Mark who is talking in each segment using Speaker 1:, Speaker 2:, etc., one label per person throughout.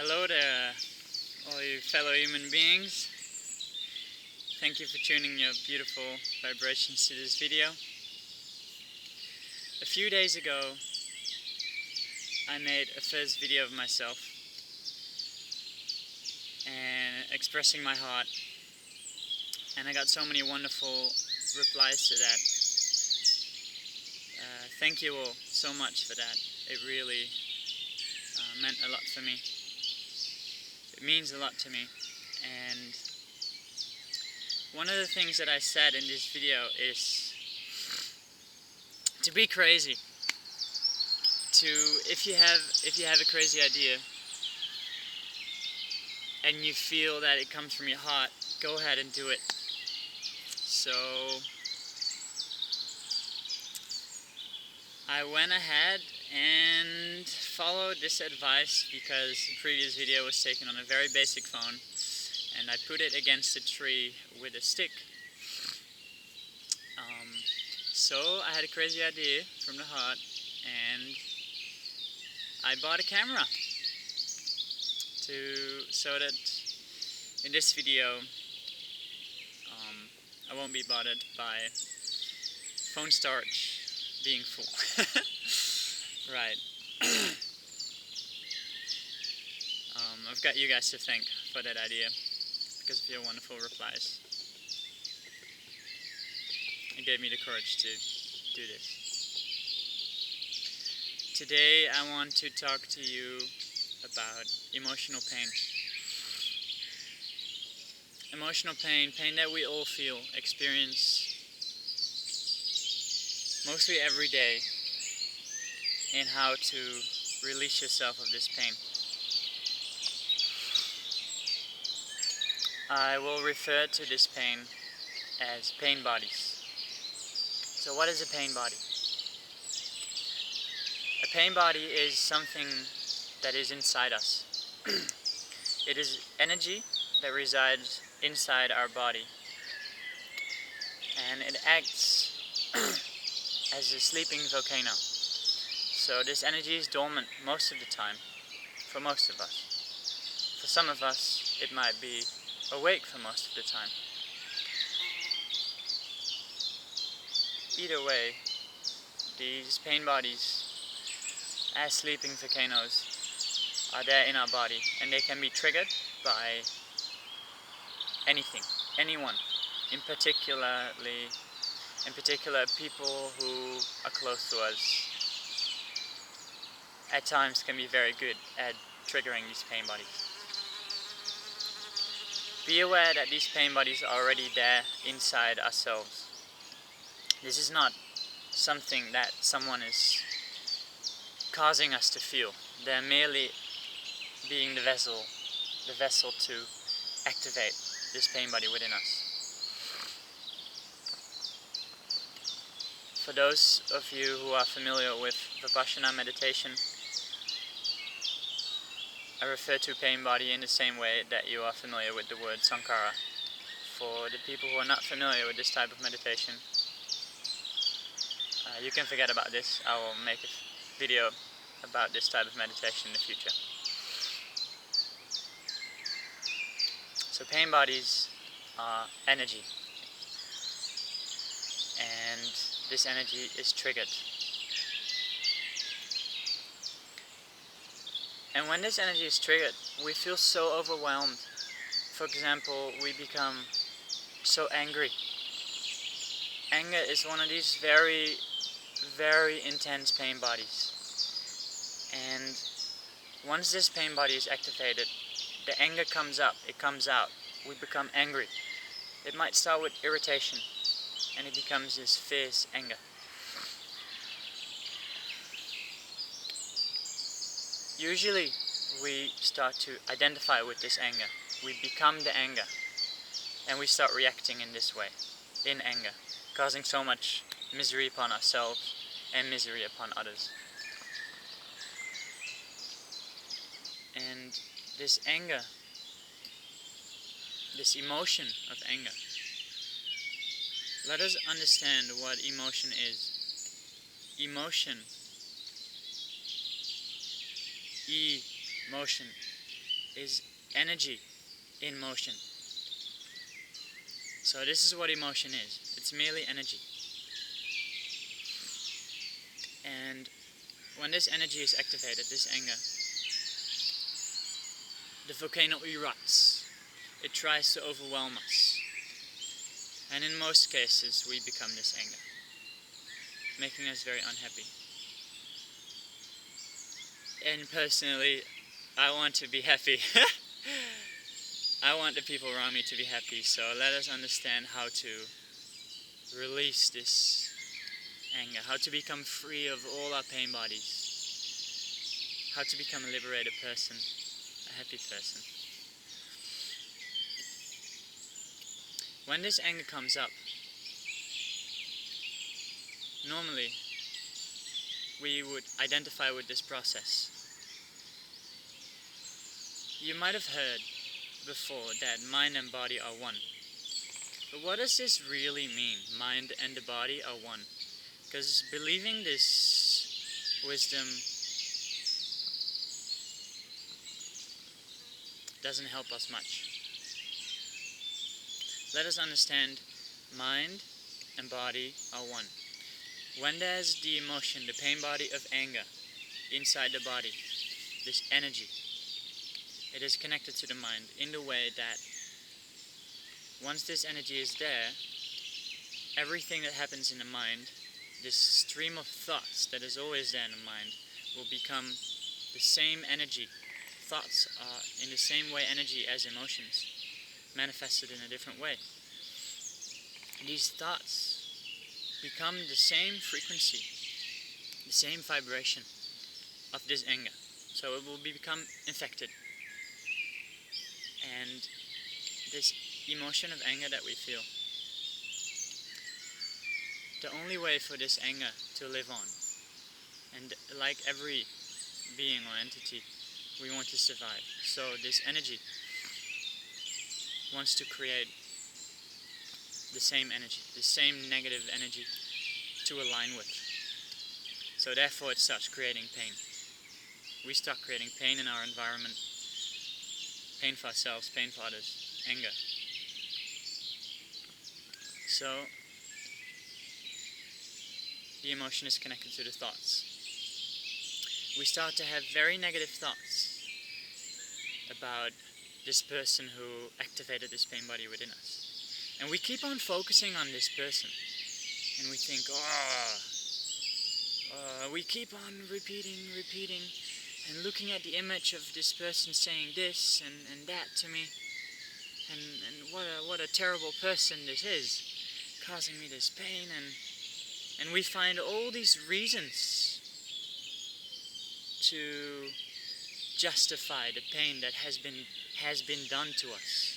Speaker 1: Hello there, all you fellow human beings. Thank you for tuning your beautiful vibrations to this video. A few days ago, I made a first video of myself and expressing my heart, and I got so many wonderful replies to that. Thank you all so much for that. It really meant a lot for me. It means a lot to me, and one of the things that I said in this video is to be crazy. If you have a crazy idea and you feel that it comes from your heart, go ahead and do it. So I went ahead and followed this advice because the previous video was taken on a very basic phone, and I put it against a tree with a stick. So I had a crazy idea from the heart, and I bought a camera so that in this video I won't be bothered by phone storage being full. Right. I've got you guys to thank for that idea because of your wonderful replies. It gave me the courage to do this. Today I want to talk to you about emotional pain. Emotional pain, pain that we all feel, experience mostly every day, and how to release yourself of this pain. I will refer to this pain as pain bodies. So what is a pain body? A pain body is something that is inside us. It is energy that resides inside our body, and it acts as a sleeping volcano. So this energy is dormant most of the time, for most of us. For some of us, it might be awake for most of the time. Either way, these pain bodies, as sleeping volcanoes, are there in our body, and they can be triggered by anything, anyone, in particular people who are close to us. At times can be very good at triggering these pain bodies. Be aware that these pain bodies are already there inside ourselves. This is not something that someone is causing us to feel. They're merely being the vessel to activate this pain body within us. For those of you who are familiar with Vipassana meditation, I refer to pain body in the same way that you are familiar with the word sankhara. For the people who are not familiar with this type of meditation, you can forget about this. I will make a video about this type of meditation in the future. So pain bodies are energy, and this energy is triggered. And when this energy is triggered, we feel so overwhelmed. For example, we become so angry. Anger is one of these very, very intense pain bodies. And once this pain body is activated, the anger comes up, it comes out. We become angry. It might start with irritation, and it becomes this fierce anger. Usually, we start to identify with this anger. We become the anger, and we start reacting in this way, in anger, causing so much misery upon ourselves and misery upon others. And this anger, this emotion of anger, let us understand what emotion is. Emotion is energy in motion. So this is what emotion is. It's merely energy. And when this energy is activated, this anger, the volcano erupts. It tries to overwhelm us. And in most cases, we become this anger, making us very unhappy. And personally, I want to be happy. I want the people around me to be happy, so let us understand how to release this anger, how to become free of all our pain bodies, how to become a liberated person, a happy person. When this anger comes up, normally we would identify with this process. You might have heard before that mind and body are one. But what does this really mean? Mind and the body are one. Because believing this wisdom doesn't help us much. Let us understand mind and body are one. When there's the emotion, the pain body of anger inside the body, this energy, it is connected to the mind in the way that once this energy is there, everything that happens in the mind, this stream of thoughts that is always there in the mind, will become the same energy. Thoughts are in the same way energy as emotions, manifested in a different way. These thoughts become the same frequency, the same vibration of this anger. So it will become infected. And this emotion of anger that we feel, the only way for this anger to live on, and like every being or entity, we want to survive. So this energy wants to create the same energy, the same negative energy to align with. So therefore it starts creating pain. We start creating pain in our environment, pain for ourselves, pain for others, anger. So the emotion is connected to the thoughts. We start to have very negative thoughts about this person who activated this pain body within us. And we keep on focusing on this person. And we think, we keep on repeating, and looking at the image of this person saying this and that to me. And what a terrible person this is, causing me this pain. And we find all these reasons to justify the pain that has been done to us.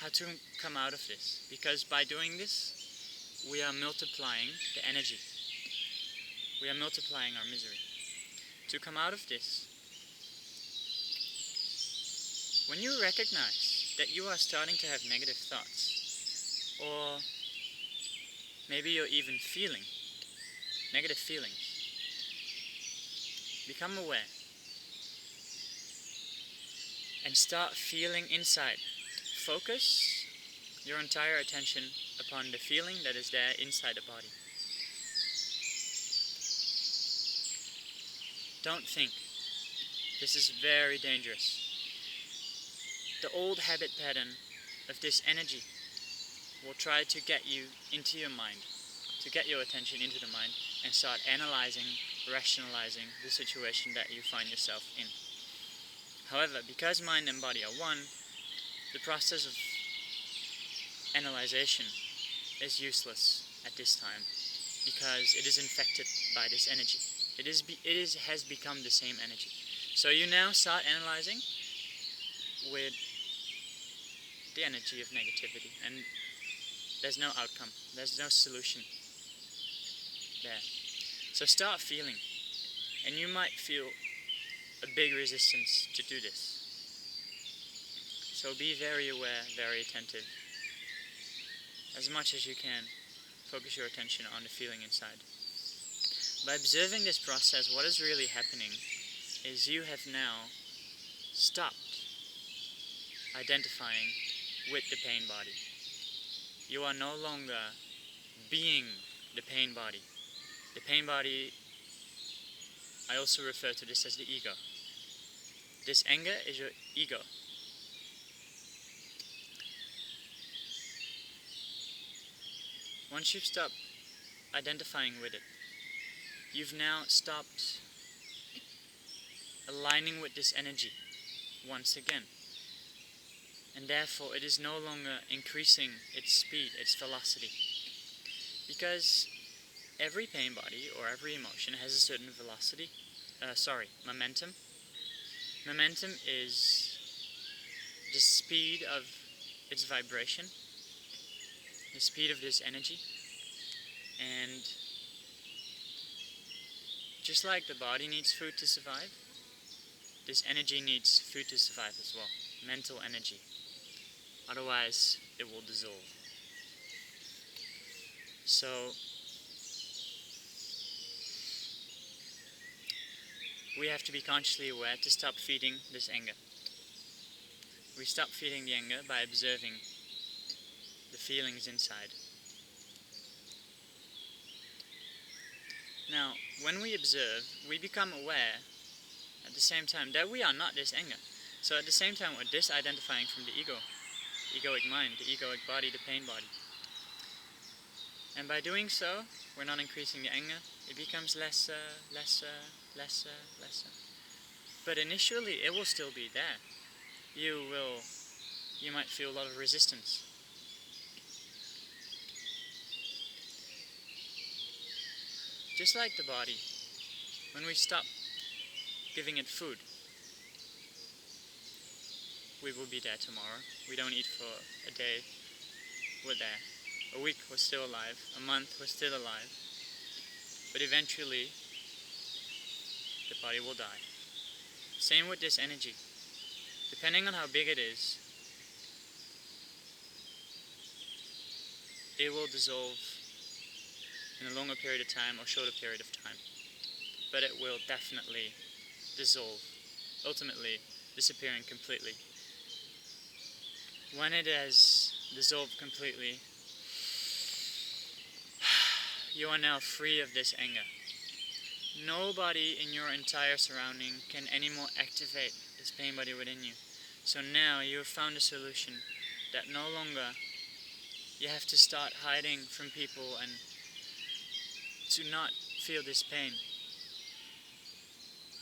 Speaker 1: How to come out of this? Because by doing this, we are multiplying the energy. We are multiplying our misery. To come out of this, when you recognize that you are starting to have negative thoughts, or maybe you're even feeling negative feelings, become aware and start feeling inside. Focus your entire attention upon the feeling that is there inside the body. Don't think. This is very dangerous. The old habit pattern of this energy will try to get you into your mind, to get your attention into the mind and start analyzing, rationalizing the situation that you find yourself in. However, because mind and body are one, the process of analyzation is useless at this time because it is infected by this energy. It has become the same energy. So you now start analyzing with the energy of negativity, and there's no outcome, there's no solution there. So start feeling, and you might feel a big resistance to do this. So be very aware, very attentive. As much as you can, focus your attention on the feeling inside. By observing this process, what is really happening is you have now stopped identifying with the pain body. You are no longer being the pain body. The pain body, I also refer to this as the ego. This anger is your ego. Once you've stopped identifying with it, you've now stopped aligning with this energy once again. And therefore it is no longer increasing its speed, its velocity. Because every pain body or every emotion has a certain velocity, momentum. Momentum is the speed of its vibration, the speed of this energy. And just like the body needs food to survive, this energy needs food to survive as well, mental energy. Otherwise, it will dissolve. So, we have to be consciously aware to stop feeding this anger. We stop feeding the anger by observing the feelings inside. Now, when we observe, we become aware at the same time that we are not this anger. So at the same time, we're disidentifying from the ego, egoic mind, the egoic body, the pain body. And by doing so, we're not increasing the anger. It becomes lesser. But initially, it will still be there. You might feel a lot of resistance. Just like the body, when we stop giving it food, we will be there tomorrow. We don't eat for a day, we're there. A week, we're still alive. A month, we're still alive. But eventually, the body will die. Same with this energy. Depending on how big it is, it will dissolve in a longer period of time or shorter period of time. But it will definitely dissolve, ultimately disappearing completely. When it has dissolved completely, you are now free of this anger. Nobody in your entire surrounding can anymore activate this pain body within you. So now you have found a solution that no longer you have to start hiding from people and to not feel this pain.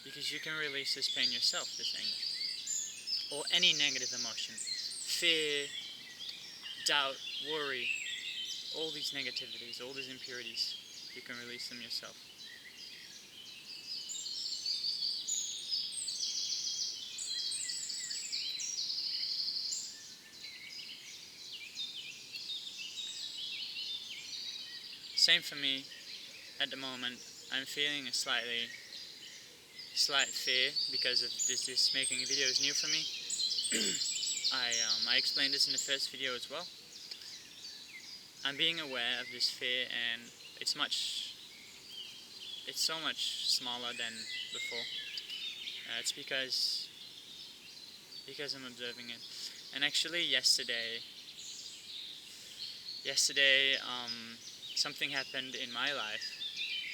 Speaker 1: Because you can release this pain yourself, this anger. Or any negative emotion. Fear, doubt, worry, all these negativities, all these impurities, you can release them yourself. Same for me at the moment. I'm feeling a slight fear because of this making a video is new for me. I explained this in the first video as well. I'm being aware of this fear, and it's so much smaller than before. It's because I'm observing it. And actually yesterday something happened in my life,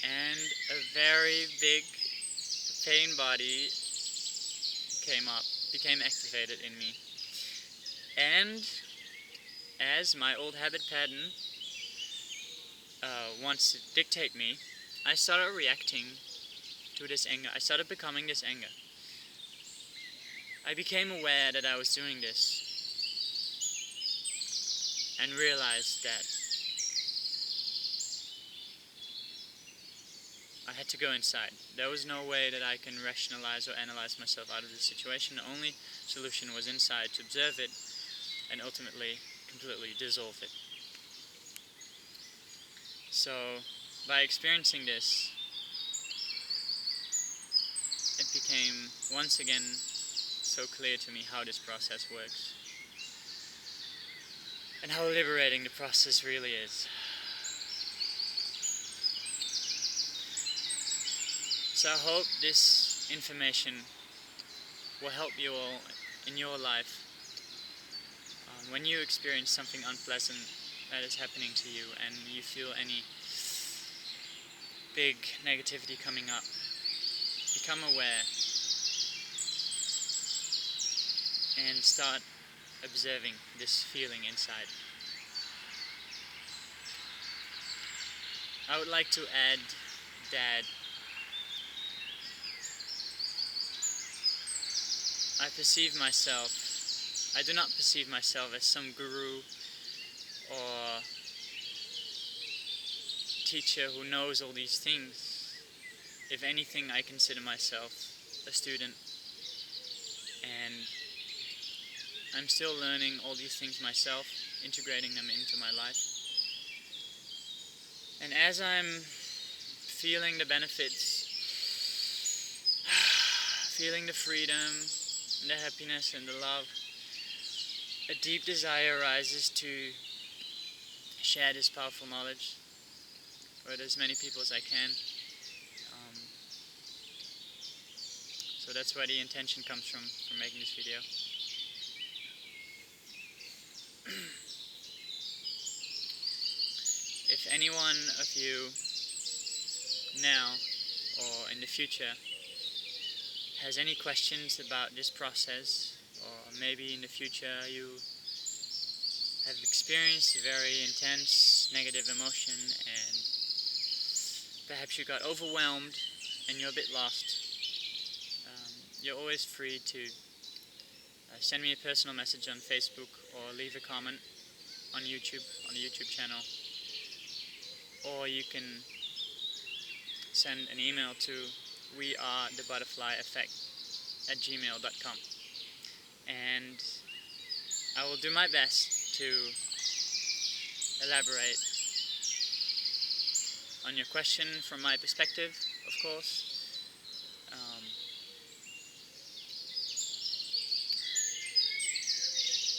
Speaker 1: and a very big pain body became activated in me. And as my old habit pattern wants to dictate me, I started reacting to this anger. I started becoming this anger. I became aware that I was doing this and realized that I had to go inside. There was no way that I can rationalize or analyze myself out of this situation. The only solution was inside, to observe it and ultimately completely dissolve it. So, by experiencing this, it became once again so clear to me how this process works and how liberating the process really is. So I hope this information will help you all in your life. When you experience something unpleasant that is happening to you and you feel any big negativity coming up, become aware and start observing this feeling inside. I would like to add that I do not perceive myself as some guru or teacher who knows all these things. If anything, I consider myself a student, and I'm still learning all these things myself, integrating them into my life. And as I'm feeling the benefits, feeling the freedom, the happiness and the love, a deep desire arises to share this powerful knowledge with as many people as I can. So that's where the intention comes from making this video. If any one of you now or in the future has any questions about this process, or maybe in the future you have experienced a very intense negative emotion and perhaps you got overwhelmed and you're a bit lost, you're always free to send me a personal message on Facebook or leave a comment on YouTube, on the YouTube channel, or you can send an email to wearethebutterflyeffect@gmail.com, and I will do my best to elaborate on your question from my perspective, of course.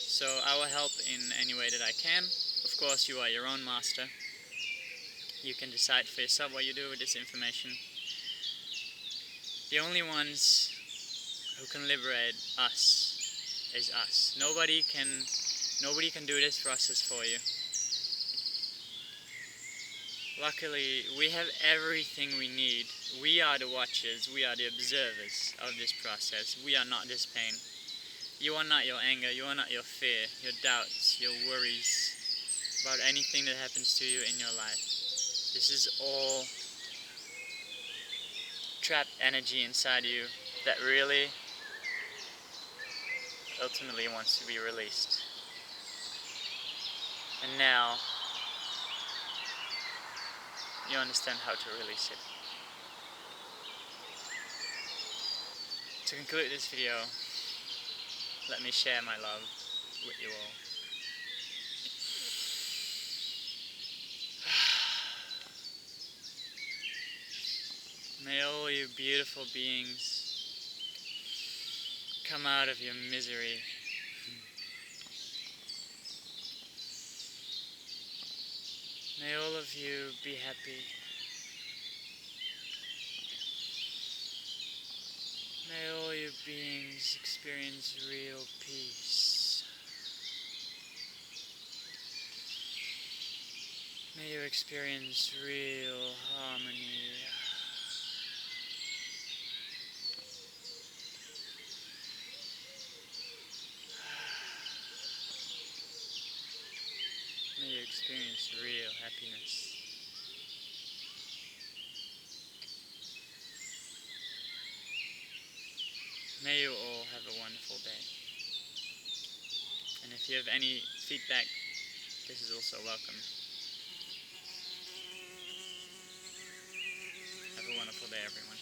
Speaker 1: So I will help in any way that I can. Of course, you are your own master. You can decide for yourself what you do with this information. The only ones who can liberate us is us. Nobody can do this process for you. Luckily, we have everything we need. We are the watchers, we are the observers of this process. We are not this pain. You are not your anger, you are not your fear, your doubts, your worries about anything that happens to you in your life. This is all trapped energy inside you that really ultimately wants to be released. And now you understand how to release it. To conclude this video, let me share my love with you all. May all you beautiful beings come out of your misery. May all of you be happy. May all you beings experience real peace. May you experience real harmony. May you experience real happiness. May you all have a wonderful day. And if you have any feedback, this is also welcome. Have a wonderful day, everyone.